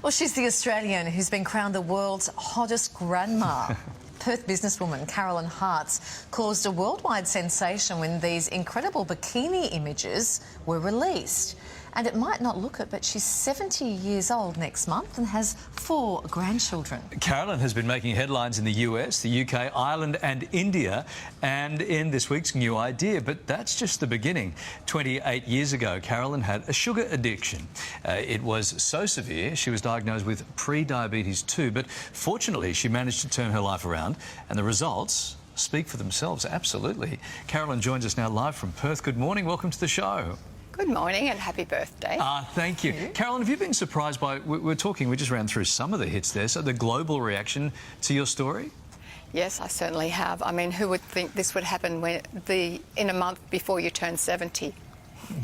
Well, she's the Australian who's been crowned the world's hottest grandma. Perth businesswoman Carolyn Hartz caused a worldwide sensation when these incredible bikini images were released. And it might not look it, but she's 70 years old next month and has 4 grandchildren. Carolyn has been making headlines in the US, the UK, Ireland and India, and in this week's new idea. But that's just the beginning. 28 years ago, Carolyn had a sugar addiction. It was so severe, she was diagnosed with pre-diabetes 2, but fortunately she managed to turn her life around, and the results speak for themselves, absolutely. Carolyn joins us now live from Perth. Good morning, welcome to the show. Good morning and happy birthday. Thank you. Carolyn, have you been surprised by, we just ran through some of the hits there, so the global reaction to your story? Yes, I certainly have. I mean, who would think this would happen in a month before you turn 70?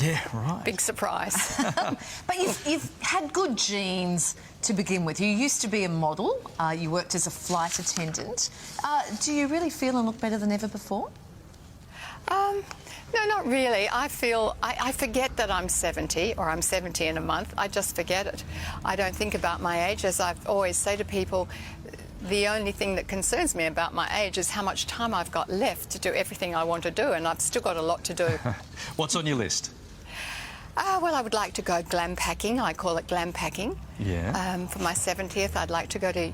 Yeah, right. Big surprise. But you've had good genes to begin with. You used to be a model, you worked as a flight attendant. Do you really feel and look better than ever before? No, not really. I feel, I forget that I'm 70 or I'm 70 in a month. I just forget it. I don't think about my age. As I've always say to people, the only thing that concerns me about my age is how much time I've got left to do everything I want to do, and I've still got a lot to do. What's on your list? Well, I would like to go glam packing. I call it glam packing. Yeah. For my 70th, I'd like to go to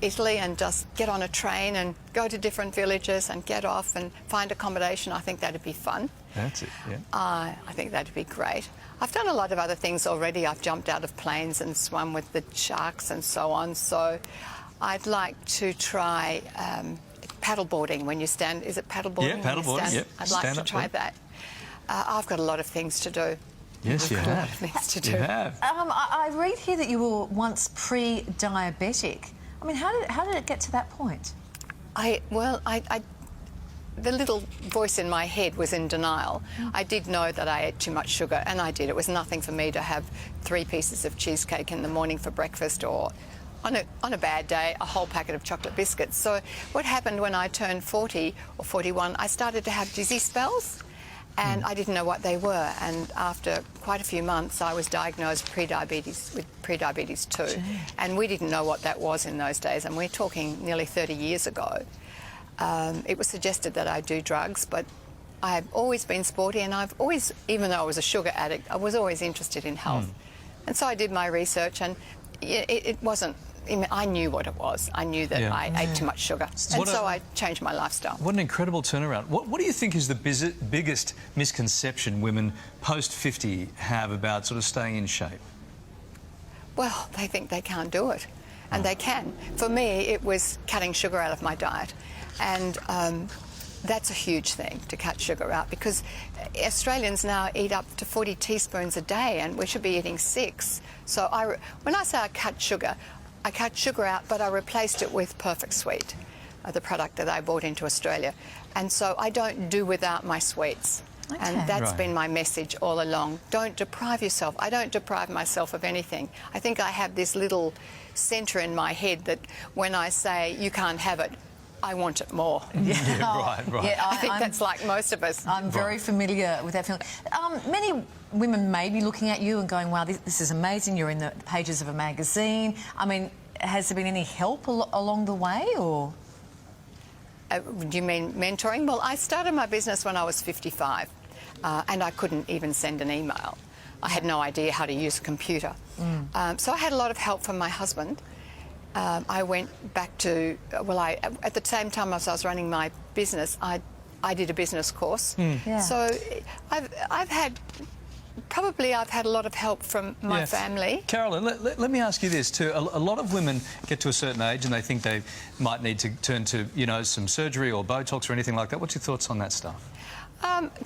Italy and just get on a train and go to different villages and get off and find accommodation. I think that'd be fun. That's it, yeah. I think that'd be great. I've done a lot of other things already. I've jumped out of planes and swum with the sharks and so on. So I'd like to try paddleboarding when you stand. Is it paddleboarding? Yeah, paddleboarding, yep. I'd like to try that. I've got a lot of things to do. Yes, you have. A lot of things to do. You have. I read here that you were once pre-diabetic. I mean, how did it get to that point? The little voice in my head was in denial. I did know that I ate too much sugar, and I did. It was nothing for me to have 3 pieces of cheesecake in the morning for breakfast, or on a bad day, a whole packet of chocolate biscuits. So what happened when I turned 40 or 41, I started to have dizzy spells, and I didn't know what they were. And after quite a few months, I was diagnosed with pre-diabetes 2. Gee. And we didn't know what that was in those days, and we're talking nearly 30 years ago. It was suggested that I do drugs, but I've always been sporty, and I've always, even though I was a sugar addict, I was always interested in health. And so I did my research, and it wasn't, I knew what it was. I knew that I ate too much sugar, and so I changed my lifestyle. What an incredible turnaround. What do you think is the biggest misconception women post-50 have about sort of staying in shape? Well, they think they can't do it, and they can. For me, it was cutting sugar out of my diet, and that's a huge thing, to cut sugar out, because Australians now eat up to 40 teaspoons a day, and we should be eating 6. So when I say I cut sugar out, but I replaced it with Perfect Sweet, the product that I brought into Australia. And so I don't do without my sweets. Okay. And that's been my message all along. Don't deprive yourself. I don't deprive myself of anything. I think I have this little centre in my head that when I say you can't have it, I want it more. Yeah, right. Yeah, I think that's like most of us. I'm very familiar with that feeling. Many women may be looking at you and going, wow, this is amazing. You're in the pages of a magazine. I mean, has there been any help along the way, or...? Do you mean mentoring? Well, I started my business when I was 55, and I couldn't even send an email. I had no idea how to use a computer. So I had a lot of help from my husband. I went back to, at the same time as I was running my business, I did a business course. Yeah. So I've had a lot of help from my family. Carolyn, let me ask you this too. A lot of women get to a certain age and they think they might need to turn to, you know, some surgery or Botox or anything like that. What's your thoughts on that stuff?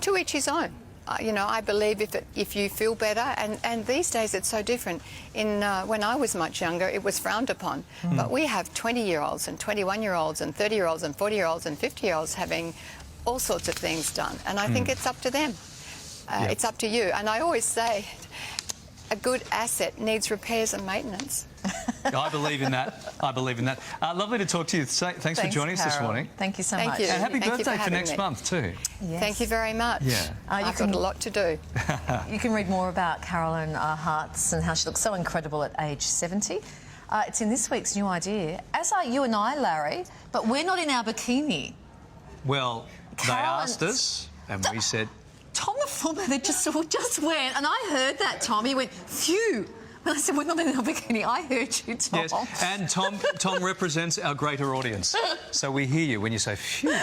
To each his own. You know, I believe if you feel better, and these days it's so different. When I was much younger, it was frowned upon. But we have 20-year-olds and 21-year-olds and 30-year-olds and 40-year-olds and 50-year-olds having all sorts of things done. And I think it's up to them. It's up to you. And I always say, a good asset needs repairs and maintenance. I believe in that. I believe in that. Lovely to talk to you. Thanks for joining us this Carol. morning. Thank you so Thank much. you. And happy Thank you birthday for for next having me. month too. Yes. Thank you very much. Yeah. I've got a lot to do. You can read more about Carolyn Hartz and how she looks so incredible at age 70. It's in this week's New Idea, as are you and I, Larry, but we're not in our bikini. Well, Carolyn, they asked us, and we said... Tom, the former, just went, and I heard that, Tom. He went, phew. When I said we're not in our bikini, I heard you, Tom. Yes, and Tom represents our greater audience. So we hear you when you say, phew.